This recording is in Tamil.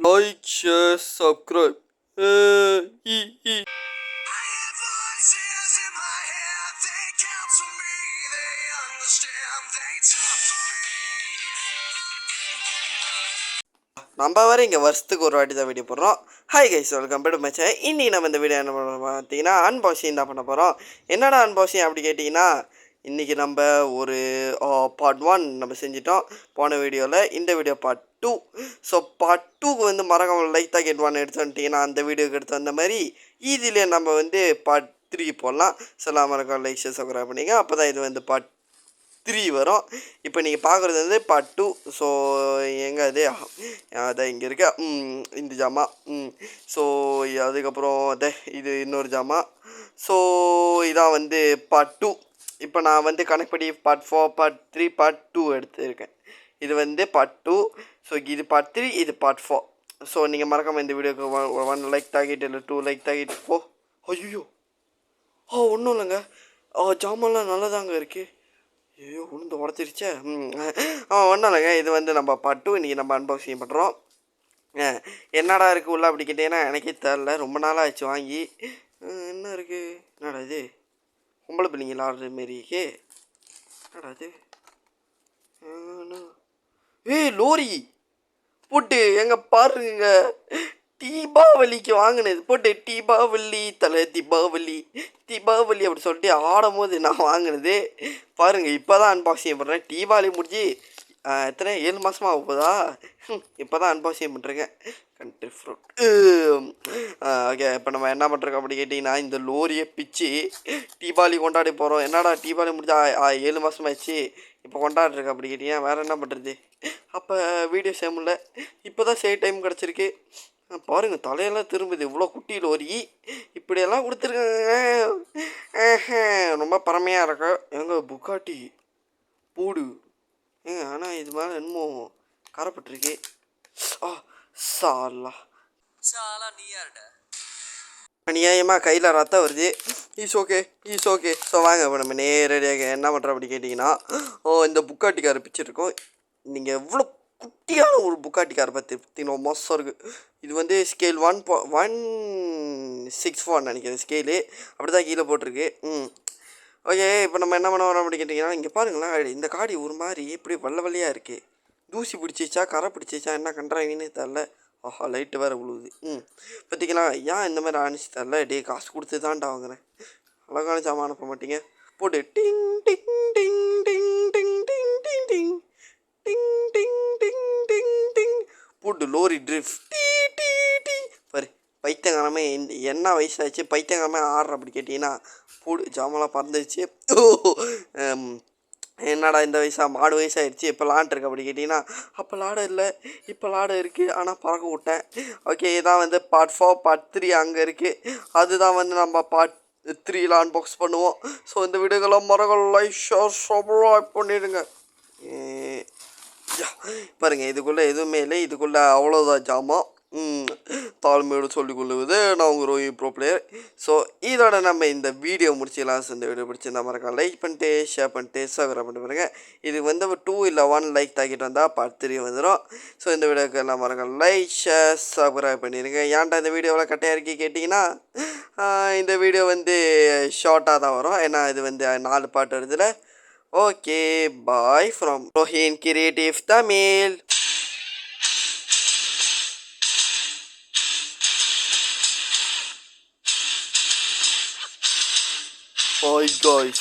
Like, share, subscribe. நம்ம வர இங்கே வருஷத்துக்கு ஒரு வாட்டி தான் வீடியோ போடுறோம். Hi guys, welcome back to my channel. இன்னைக்கு நம்ம இந்த வீடியோ என்ன பண்ண பார்த்தீங்கன்னா அன்பாக்சிங் தான் பண்ண போகிறோம். என்னடா அன்பாக்சிங் அப்படி கேட்டிங்கன்னா, இன்றைக்கி நம்ம ஒரு பார்ட் 1 நம்ம செஞ்சிட்டோம் போன வீடியோவில். இந்த வீடியோ பார்ட் 2. ஸோ பார்ட் 2க்கு வந்து மறக்காம லைக் தான் கேட் 1 எடுத்து வந்துட்டிங்கன்னா அந்த வீடியோக்கு எடுத்து வந்த மாதிரி ஈஸியிலே நம்ம வந்து பார்ட் 3 போடலாம். ஸோ எல்லாம் மறக்காம லைக் ஷேர் சப்ஸ்கிரைப் பண்ணிங்க. அப்போ தான் இது வந்து பார்ட் 3 வரும். இப்போ நீங்கள் பார்க்குறது வந்து பார்ட் 2. ஸோ எங்கே அது அதான் இங்கே இருக்க இந்த ஜாமா. ஸோ அதுக்கப்புறம் இது இன்னொரு ஜாமா. ஸோ இதான் வந்து பார்ட் 2. இப்போ நான் வந்து கணக்குப்படி பார்ட் 4, பார்ட் 3, பார்ட் 2 எடுத்துருக்கேன். இது வந்து பார்ட் 2. ஸோ இது பார்ட் 3, இது பார்ட் 4. ஸோ நீங்கள் மறக்காமல் இந்த வீடியோக்கு 1 லைக் டார்கெட் இல்லை 2 லைக் டார்கெட். ஐயோ ஒன்றும் இல்லைங்க. ஜாமான்லாம் நல்லதாங்க இருக்குது. ஐயோ உளுந்து உடச்சிருச்சே. ஒன்றும் இல்லைங்க. இது வந்து நம்ம பார்ட் 2 இன்றைக்கி நம்ம அன்பாக்சிங் பண்ணுறோம். என்னடா இருக்குது உள்ள அப்படி கேட்டீங்கன்னா எனக்கே தெரில, ரொம்ப நாளாக ஆச்சு வாங்கி. என்ன இருக்குது? என்னடா இது பொம்பளை பிள்ளைங்க ஆடுற மாரிக்கே. என்னடா இது? லோரி போட்டு எங்கே பாருங்க, தீபாவளிக்கு வாங்கினது போட்டு தீபாவளி தலை தீபாவளி அப்படி சொல்லிட்டு ஆடும் போது நான் வாங்கினது பாருங்கள். இப்போ தான் அன்பாக்சிங் பண்ணுறேன். தீபாவளி முடிஞ்சு எத்தனை 7 மாதமாக ஆகுதா? இப்போ தான் அன்பாக்சிங் பண்ணுறேங்க. Country fruit. ஓகே, இப்போ நம்ம என்ன பண்ணுறோம் அப்படி கேட்டிங்கன்னா, இந்த லோரியை பிச்சு தீபாவளி கொண்டாடி போகிறோம். என்னடா தீபாவளி முடிஞ்சா 7 மாதமாகிடுச்சு இப்போ கொண்டாடுறேன் அப்படி கேட்டிங்கன்னா வேறு என்ன பண்ணுறது? அப்போ வீடியோ செய்ய முடியல. இப்போ தான் செய்ய டைம் கிடச்சிருக்கு. பாருங்கள் தலையெல்லாம் திரும்புது. இவ்வளோ குட்டி லோரி இப்படியெல்லாம் கொடுத்துருக்காங்க. ரொம்ப பரமையாக இருக்கா. எங்க புக்காட்டி பூடு ஆனால் இது மேலே என்னமோ கரைப்பட்டிருக்கு. சாலா அநியாயமாக கையில் ரத்தம் வருது. Is okay. ஸோ வாங்க இப்போ நம்ம நேரடியாக என்ன பண்ணுறோம் அப்படி கேட்டிங்கன்னா, இந்த புக்காட்டி காரை பிச்சிருக்கோம். நீங்கள் எவ்வளோ குட்டியான ஒரு புக்காட்டி காரை பார்த்தீங்கன்னா மோசம் இருக்குது. இது வந்து ஸ்கேல் 1.164 நினைக்கிறேன் ஸ்கேலு. அப்படி தான் கீழே போட்டிருக்கு. ஓகே, இப்போ நம்ம என்ன பண்ண வரோம் அப்படி கேட்டிங்கன்னா, இங்கே பாருங்களேன், இந்த காடி ஒரு மாதிரி இப்படி வெள்ளையாக இருக்குது. தூசி பிடிச்சிச்சா கரை பிடிச்சிச்சா என்ன பண்ணுறாங்கன்னு தெரில. லைட்டு வேறு விழுவுது. பார்த்திங்களா ஏன் இந்த மாதிரி ஆனிச்சு தெரில. காசு கொடுத்து தான்டா வாங்குறேன். அழகான சாமான் அனுப்ப மாட்டீங்க. போட்டு டிங் டிங் டிங் டிங் டிங் டிங் டிங் டிங் டிங் டிங் டிங் டிங் டிங் போட்டு லோரி ட்ரிஃப்ட் பாரு. பைத்தியங்காலமே என்ன வயசாச்சு பைத்தியங்காலமே ஆடுற அப்படி கேட்டிங்கன்னா போடு ஜாமெல்லாம் பறந்துருச்சு. என்னடா இந்த வயசாக மாடு வயசாகிடுச்சு இப்போ லான்ட்ருக்கு அப்படி கேட்டிங்கன்னா, அப்போ லாடை இல்லை இப்போ லாடை இருக்குது ஆனால் பறக்க விட்டேன். ஓகே, இதான் வந்து பார்ட் 4, பார்ட் 3 அங்கே இருக்குது. அதுதான் வந்து நம்ம பார்ட் 3ல அன்பாக்ஸ் பண்ணுவோம். ஸோ இந்த வீடியோக்கெல்லாம் மரங்கள் லைக் ஷேர் சப்ஸ்கிரைப் பண்ணிடுங்க. பாருங்கள், இதுக்குள்ளே எதுவுமே இல்லை. இதுக்குள்ளே அவ்வளோதான் ஜாமான். தாழ்மையோடு சொல்லிக் கொள்ளுவது நான் உங்கள் ரோஹி ப்ரோ பிளேயர். ஸோ இதோட நம்ம இந்த வீடியோ முடிச்சிடலாம். ஸோ இந்த வீடியோ பிடிச்சிருந்தா மறக்காம லைக் பண்ணிட்டு ஷேர் பண்ணிட்டு சப்ஸ்கிரைப் பண்ணிட்டு பாருங்கள். இது வந்து 2 இல்லை 1 லைக் தாக்கிட்டு வந்தால் பார்ட் 3 வந்துடும். ஸோ இந்த வீடியோக்கு எல்லாம் மறக்காம லைக் ஷேர் சப்ஸ்கிரைப் பண்ணிடுங்க. ஏன்டா இந்த வீடியோவில் கட்டையாக இருக்கி கேட்டிங்கன்னா, இந்த வீடியோ வந்து ஷார்ட்டாக தான் வரும். ஏன்னா இது வந்து 4 பார்ட் வருதுல. Okay, bye from Rohin creative Tamil. Bye guys.